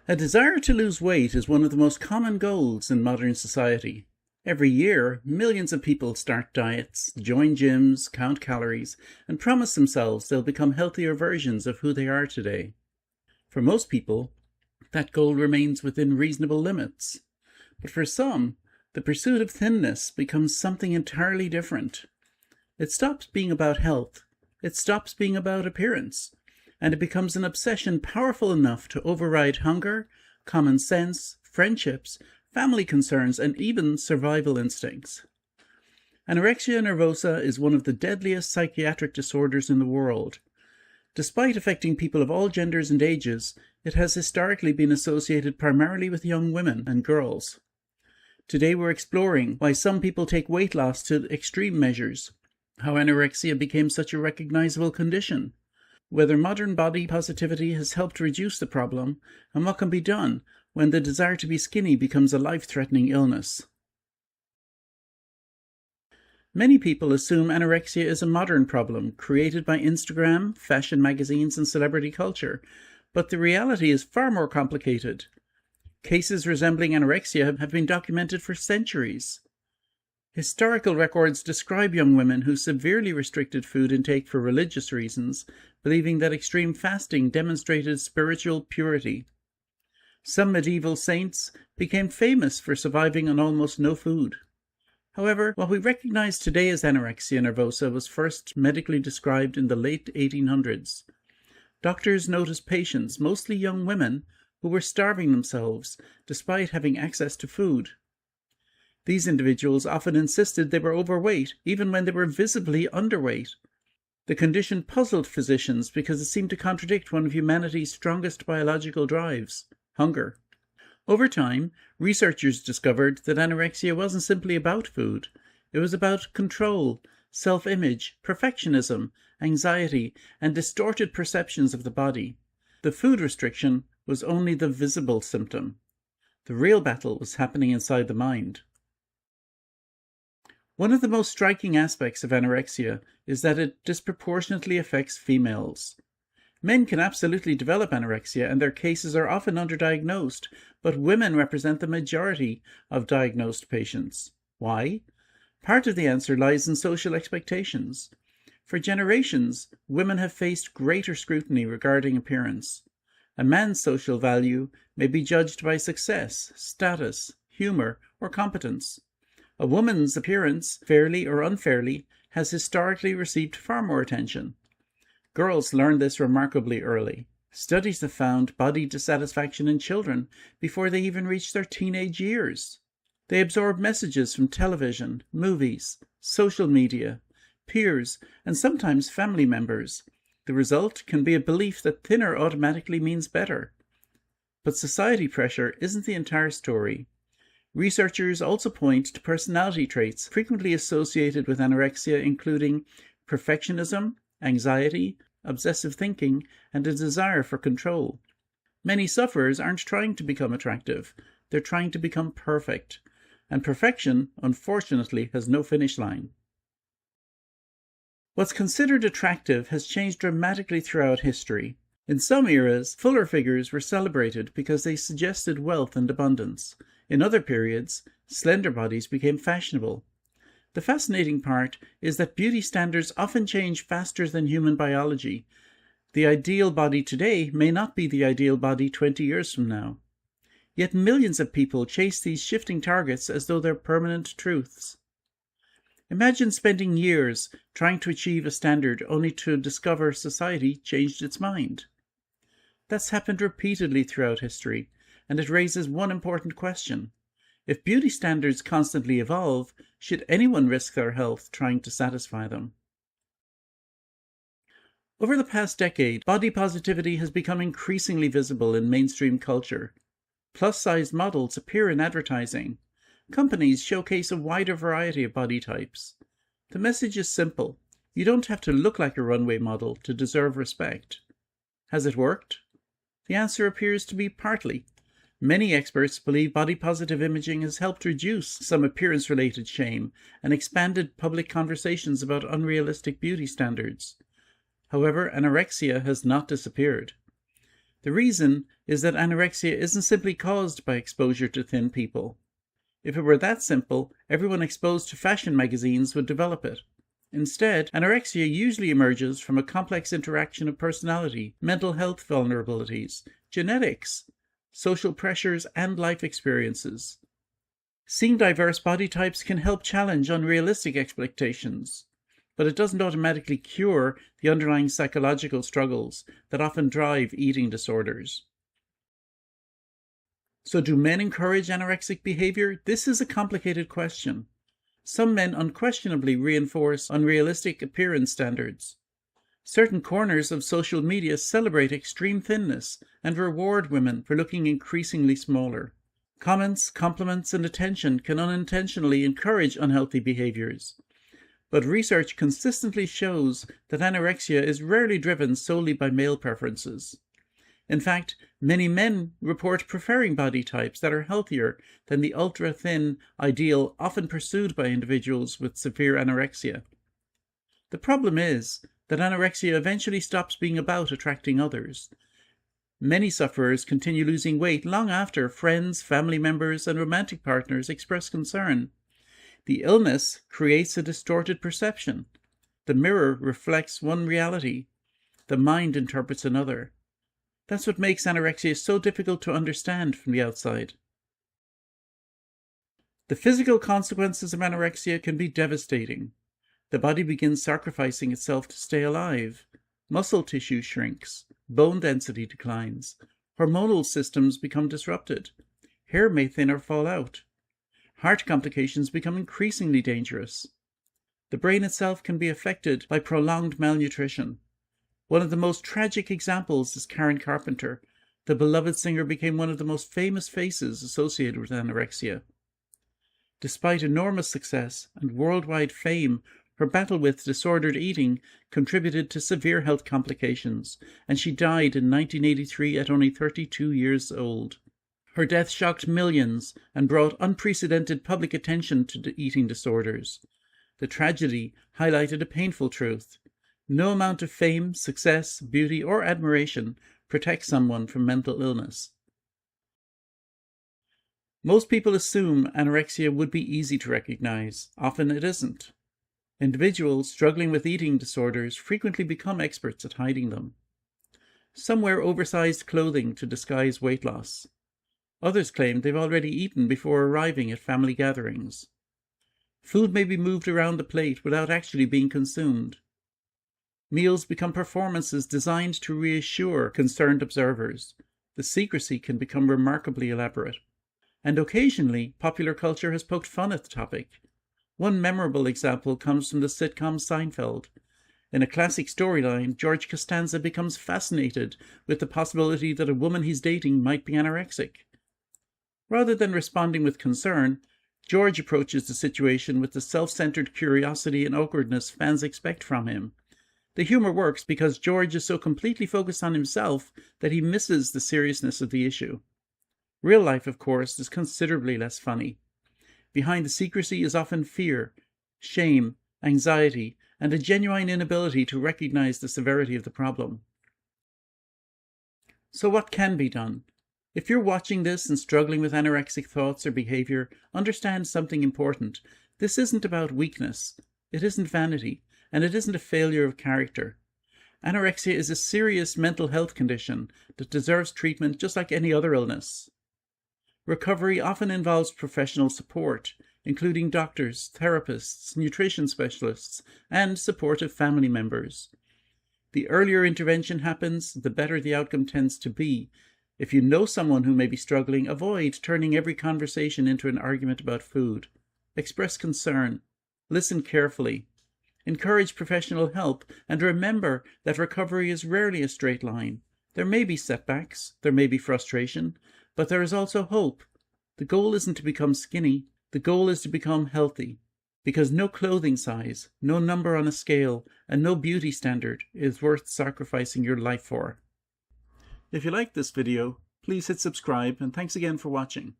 A desire to lose weight is one of the most common goals in modern society. Every year, millions of people start diets, join gyms, count calories, and promise themselves they'll become healthier versions of who they are today. For most people, that goal remains within reasonable limits. But for some, the pursuit of thinness becomes something entirely different. It stops being about health, it stops being about appearance, and it becomes an obsession powerful enough to override hunger, common sense, friendships, family concerns, and even survival instincts. Anorexia nervosa is one of the deadliest psychiatric disorders in the world. Despite affecting people of all genders and ages, it has historically been associated primarily with young women and girls. Today we're exploring why some people take weight loss to extreme measures, how anorexia became such a recognizable condition, whether modern body positivity has helped reduce the problem, and what can be done when the desire to be skinny becomes a life-threatening illness. Many people assume anorexia is a modern problem created by Instagram, fashion magazines, and celebrity culture, but the reality is far more complicated. Cases resembling anorexia have been documented for centuries. Historical records describe young women who severely restricted food intake for religious reasons, believing that extreme fasting demonstrated spiritual purity. Some medieval saints became famous for surviving on almost no food. However, what we recognize today as anorexia nervosa was first medically described in the late 1800s. Doctors noticed patients, mostly young women, who were starving themselves despite having access to food. These individuals often insisted they were overweight, even when they were visibly underweight. The condition puzzled physicians because it seemed to contradict one of humanity's strongest biological drives, hunger. Over time, researchers discovered that anorexia wasn't simply about food. It was about control, self-image, perfectionism, anxiety, and distorted perceptions of the body. The food restriction was only the visible symptom. The real battle was happening inside the mind. One of the most striking aspects of anorexia is that it disproportionately affects females. Men can absolutely develop anorexia, and their cases are often underdiagnosed, but women represent the majority of diagnosed patients. Why? Part of the answer lies in social expectations. For generations, women have faced greater scrutiny regarding appearance. A man's social value may be judged by success, status, humor, or competence. A woman's appearance, fairly or unfairly, has historically received far more attention. Girls learn this remarkably early. Studies have found body dissatisfaction in children before they even reach their teenage years. They absorb messages from television, movies, social media, peers, and sometimes family members. The result can be a belief that thinner automatically means better. But society pressure isn't the entire story. Researchers also point to personality traits frequently associated with anorexia, including perfectionism, anxiety, obsessive thinking, and a desire for control. Many sufferers aren't trying to become attractive, they're trying to become perfect. And perfection, unfortunately, has no finish line. What's considered attractive has changed dramatically throughout history. In some eras, fuller figures were celebrated because they suggested wealth and abundance. In other periods, slender bodies became fashionable. The fascinating part is that beauty standards often change faster than human biology. The ideal body today may not be the ideal body 20 years from now. Yet millions of people chase these shifting targets as though they're permanent truths. Imagine spending years trying to achieve a standard only to discover society changed its mind. That's happened repeatedly throughout history, and it raises one important question. If beauty standards constantly evolve, should anyone risk their health trying to satisfy them? Over the past decade, body positivity has become increasingly visible in mainstream culture. Plus-sized models appear in advertising. Companies showcase a wider variety of body types. The message is simple. You don't have to look like a runway model to deserve respect. Has it worked? The answer appears to be partly. Many experts believe body-positive imaging has helped reduce some appearance-related shame and expanded public conversations about unrealistic beauty standards. However, anorexia has not disappeared. The reason is that anorexia isn't simply caused by exposure to thin people. If it were that simple, everyone exposed to fashion magazines would develop it. Instead, anorexia usually emerges from a complex interaction of personality, mental health vulnerabilities, genetics, social pressures, and life experiences. Seeing diverse body types can help challenge unrealistic expectations, but it doesn't automatically cure the underlying psychological struggles that often drive eating disorders. So do men encourage anorexic behavior? This is a complicated question. Some men unquestionably reinforce unrealistic appearance standards. Certain corners of social media celebrate extreme thinness and reward women for looking increasingly smaller. Comments, compliments, and attention can unintentionally encourage unhealthy behaviors. But research consistently shows that anorexia is rarely driven solely by male preferences. In fact, many men report preferring body types that are healthier than the ultra-thin ideal often pursued by individuals with severe anorexia. The problem is that anorexia eventually stops being about attracting others. Many sufferers continue losing weight long after friends, family members, and romantic partners express concern. The illness creates a distorted perception. The mirror reflects one reality. The mind interprets another. That's what makes anorexia so difficult to understand from the outside. The physical consequences of anorexia can be devastating. The body begins sacrificing itself to stay alive. Muscle tissue shrinks. Bone density declines. Hormonal systems become disrupted. Hair may thin or fall out. Heart complications become increasingly dangerous. The brain itself can be affected by prolonged malnutrition. One of the most tragic examples is Karen Carpenter. The beloved singer became one of the most famous faces associated with anorexia. Despite enormous success and worldwide fame, her battle with disordered eating contributed to severe health complications, and she died in 1983 at only 32 years old. Her death shocked millions and brought unprecedented public attention to eating disorders. The tragedy highlighted a painful truth. No amount of fame, success, beauty, or admiration protects someone from mental illness. Most people assume anorexia would be easy to recognize. Often it isn't. Individuals struggling with eating disorders frequently become experts at hiding them. Some wear oversized clothing to disguise weight loss. Others claim they've already eaten before arriving at family gatherings. Food may be moved around the plate without actually being consumed. Meals become performances designed to reassure concerned observers. The secrecy can become remarkably elaborate. And occasionally, popular culture has poked fun at the topic. One memorable example comes from the sitcom Seinfeld. In a classic storyline, George Costanza becomes fascinated with the possibility that a woman he's dating might be anorexic. Rather than responding with concern, George approaches the situation with the self-centered curiosity and awkwardness fans expect from him. The humor works because George is so completely focused on himself that he misses the seriousness of the issue. Real life, of course, is considerably less funny. Behind the secrecy is often fear, shame, anxiety, and a genuine inability to recognize the severity of the problem. So what can be done? If you're watching this and struggling with anorexic thoughts or behavior, understand something important. This isn't about weakness. It isn't vanity. And it isn't a failure of character. Anorexia is a serious mental health condition that deserves treatment just like any other illness. Recovery often involves professional support, including doctors, therapists, nutrition specialists, and supportive family members. The earlier intervention happens, the better the outcome tends to be. If you know someone who may be struggling, avoid turning every conversation into an argument about food. Express concern. Listen carefully. Encourage professional help, and remember that recovery is rarely a straight line. There may be setbacks, there may be frustration, but there is also hope. The goal isn't to become skinny, the goal is to become healthy, because no clothing size, no number on a scale, and no beauty standard is worth sacrificing your life for. If you liked this video, please hit subscribe, and thanks again for watching.